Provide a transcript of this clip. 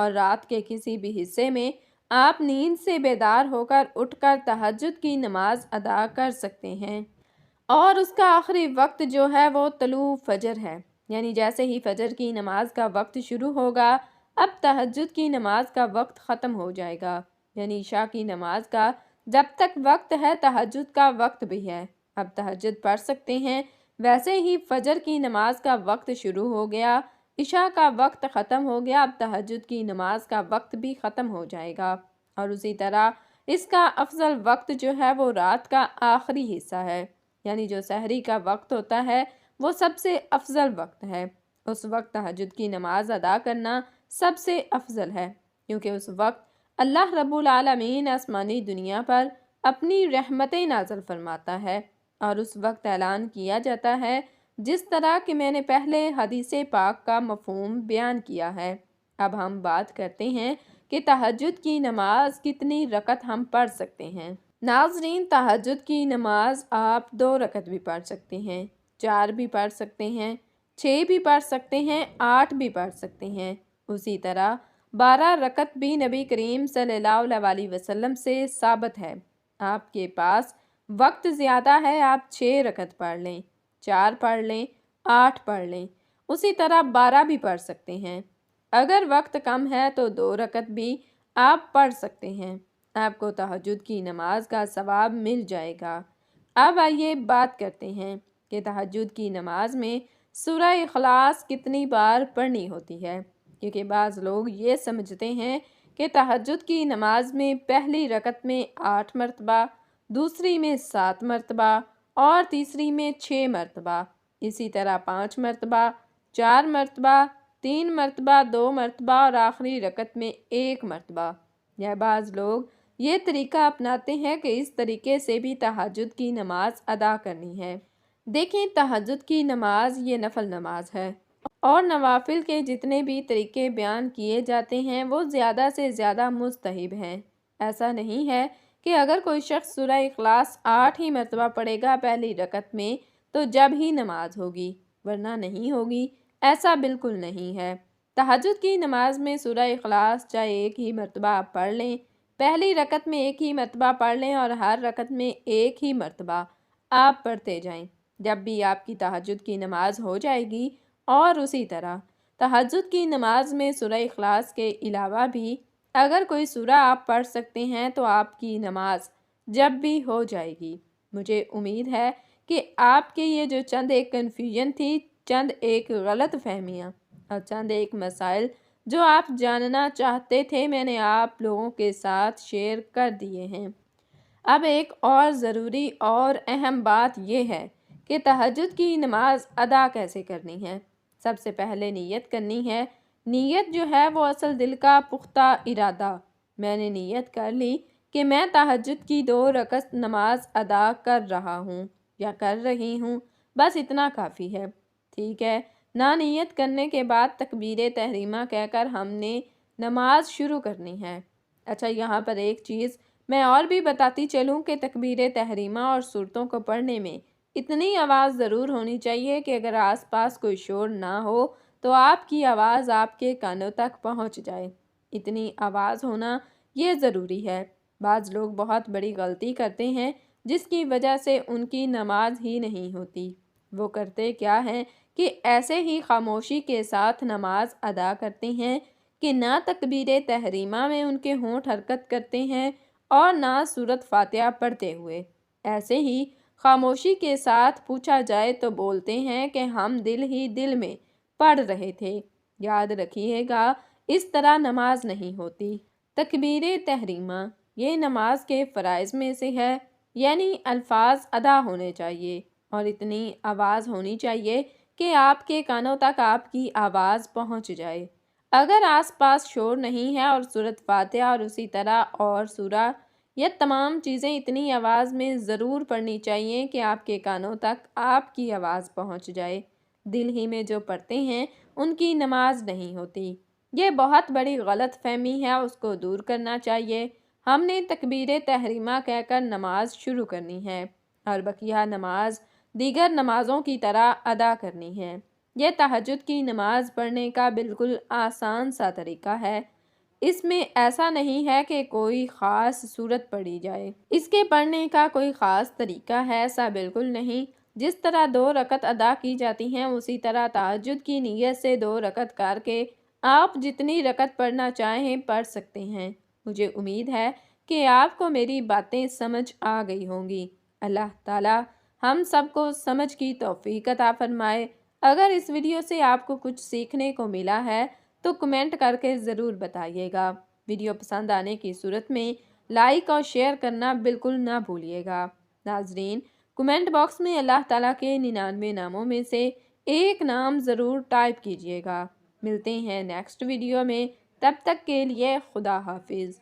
اور رات کے کسی بھی حصے میں آپ نیند سے بیدار ہو کر اٹھ کر تہجد کی نماز ادا کر سکتے ہیں، اور اس کا آخری وقت جو ہے وہ طلوع فجر ہے، یعنی جیسے ہی فجر کی نماز کا وقت شروع ہوگا اب تہجد کی نماز کا وقت ختم ہو جائے گا، یعنی عشاء کی نماز کا جب تک وقت ہے تہجد کا وقت بھی ہے، اب تہجد پڑھ سکتے ہیں۔ ویسے ہی فجر کی نماز کا وقت شروع ہو گیا، عشاء کا وقت ختم ہو گیا، اب تہجد کی نماز کا وقت بھی ختم ہو جائے گا، اور اسی طرح اس کا افضل وقت جو ہے وہ رات کا آخری حصہ ہے، یعنی جو سحری کا وقت ہوتا ہے وہ سب سے افضل وقت ہے۔ اس وقت تہجد کی نماز ادا کرنا سب سے افضل ہے، کیونکہ اس وقت اللہ رب العالمین آسمانی دنیا پر اپنی رحمتیں نازل فرماتا ہے، اور اس وقت اعلان کیا جاتا ہے جس طرح کہ میں نے پہلے حدیث پاک کا مفہوم بیان کیا ہے۔ اب ہم بات کرتے ہیں کہ تہجد کی نماز کتنی رکعت ہم پڑھ سکتے ہیں۔ ناظرین، تہجد کی نماز آپ 2 رکعت بھی پڑھ سکتے ہیں، 4 بھی پڑھ سکتے ہیں، 6 بھی پڑھ سکتے ہیں، 8 بھی پڑھ سکتے ہیں۔ اسی طرح 12 رکعت بھی نبی کریم صلی اللہ علیہ وسلم سے ثابت ہے۔ آپ کے پاس وقت زیادہ ہے، آپ 6 رکعت پڑھ لیں، 4 پڑھ لیں، 8 پڑھ لیں، اسی طرح 12 بھی پڑھ سکتے ہیں۔ اگر وقت کم ہے تو 2 رکعت بھی آپ پڑھ سکتے ہیں، آپ کو تہجد کی نماز کا ثواب مل جائے گا۔ اب آئیے بات کرتے ہیں کہ تہجد کی نماز میں سورہ اخلاص کتنی بار پڑھنی ہوتی ہے، کیونکہ بعض لوگ یہ سمجھتے ہیں کہ تہجد کی نماز میں پہلی رکعت میں 8 مرتبہ، دوسری میں 7 مرتبہ اور تیسری میں 6 مرتبہ، اسی طرح 5 مرتبہ، 4 مرتبہ، 3 مرتبہ، 2 مرتبہ اور آخری رکعت میں 1 مرتبہ۔ یا بعض لوگ یہ طریقہ اپناتے ہیں کہ اس طریقے سے بھی تہجد کی نماز ادا کرنی ہے۔ دیکھیں، تہجد کی نماز یہ نفل نماز ہے، اور نوافل کے جتنے بھی طریقے بیان کیے جاتے ہیں وہ زیادہ سے زیادہ مستحب ہیں۔ ایسا نہیں ہے کہ اگر کوئی شخص سورہ اخلاص 8 ہی مرتبہ پڑھے گا پہلی رکعت میں تو جب ہی نماز ہوگی، ورنہ نہیں ہوگی، ایسا بالکل نہیں ہے۔ تہجد کی نماز میں سورہ اخلاص چاہے 1 ہی مرتبہ آپ پڑھ لیں، پہلی رکعت میں 1 ہی مرتبہ پڑھ لیں اور ہر رکعت میں 1 ہی مرتبہ آپ پڑھتے جائیں، جب بھی آپ کی تہجد کی نماز ہو جائے گی۔ اور اسی طرح تہجد کی نماز میں سورہ اخلاص کے علاوہ بھی اگر کوئی سورہ آپ پڑھ سکتے ہیں تو آپ کی نماز جب بھی ہو جائے گی۔ مجھے امید ہے کہ آپ کے یہ جو چند ایک کنفیوژن تھی، چند ایک غلط فہمیاں اور چند ایک مسائل جو آپ جاننا چاہتے تھے، میں نے آپ لوگوں کے ساتھ شیئر کر دیے ہیں۔ اب ایک اور ضروری اور اہم بات یہ ہے کہ تہجد کی نماز ادا کیسے کرنی ہے۔ سب سے پہلے نیت کرنی ہے۔ نیت جو ہے وہ اصل دل کا پختہ ارادہ۔ میں نے نیت کر لی کہ میں تہجد کی 2 رکعت نماز ادا کر رہا ہوں یا کر رہی ہوں، بس اتنا کافی ہے، ٹھیک ہے۔ نہ نیت کرنے کے بعد تکبیر تحریمہ کہہ کر ہم نے نماز شروع کرنی ہے۔ اچھا، یہاں پر ایک چیز میں اور بھی بتاتی چلوں کہ تکبیر تحریمہ اور سورتوں کو پڑھنے میں اتنی آواز ضرور ہونی چاہیے کہ اگر آس پاس کوئی شور نہ ہو تو آپ کی آواز آپ کے کانوں تک پہنچ جائے، اتنی آواز ہونا یہ ضروری ہے۔ بعض لوگ بہت بڑی غلطی کرتے ہیں جس کی وجہ سے ان کی نماز ہی نہیں ہوتی۔ وہ کرتے کیا ہیں کہ ایسے ہی خاموشی کے ساتھ نماز ادا کرتے ہیں کہ نہ تکبیر تحریمہ میں ان کے ہونٹ حرکت کرتے ہیں اور نہ سورۃ فاتحہ پڑھتے ہوئے، ایسے ہی خاموشی کے ساتھ پوچھا جائے تو بولتے ہیں کہ ہم دل ہی دل میں پڑھ رہے تھے۔ یاد رکھیے گا، اس طرح نماز نہیں ہوتی۔ تکبیر تحریمہ یہ نماز کے فرائض میں سے ہے، یعنی الفاظ ادا ہونے چاہیے اور اتنی آواز ہونی چاہیے کہ آپ کے کانوں تک آپ کی آواز پہنچ جائے۔ اگر آس پاس شور نہیں ہے اور سورۃ فاتحہ اور اسی طرح اور سورہ، یہ تمام چیزیں اتنی آواز میں ضرور پڑھنی چاہیے کہ آپ کے کانوں تک آپ کی آواز پہنچ جائے۔ دل ہی میں جو پڑھتے ہیں ان کی نماز نہیں ہوتی۔ یہ بہت بڑی غلط فہمی ہے، اس کو دور کرنا چاہیے۔ ہم نے تکبیر تحریمہ کہہ کر نماز شروع کرنی ہے اور بقیہ نماز دیگر نمازوں کی طرح ادا کرنی ہے۔ یہ تہجد کی نماز پڑھنے کا بالکل آسان سا طریقہ ہے۔ اس میں ایسا نہیں ہے کہ کوئی خاص صورت پڑھی جائے۔ اس کے پڑھنے کا کوئی خاص طریقہ ہے، ایسا بالکل نہیں۔ جس طرح 2 رکعت ادا کی جاتی ہیں اسی طرح تہجد کی نیت سے 2 رکعت کر کے آپ جتنی رکعت پڑھنا چاہیں پڑھ سکتے ہیں۔ مجھے امید ہے کہ آپ کو میری باتیں سمجھ آ گئی ہوں گی۔ اللہ تعالیٰ ہم سب کو سمجھ کی توفیق عطا فرمائے۔ اگر اس ویڈیو سے آپ کو کچھ سیکھنے کو ملا ہے تو کمنٹ کر کے ضرور بتائیے گا۔ ویڈیو پسند آنے کی صورت میں لائک اور شیئر کرنا بالکل نہ بھولیے گا۔ ناظرین، کمنٹ باکس میں اللہ تعالیٰ کے 99 ناموں میں سے ایک نام ضرور ٹائپ کیجیے گا۔ ملتے ہیں نیکسٹ ویڈیو میں، تب تک کے لیے خدا حافظ۔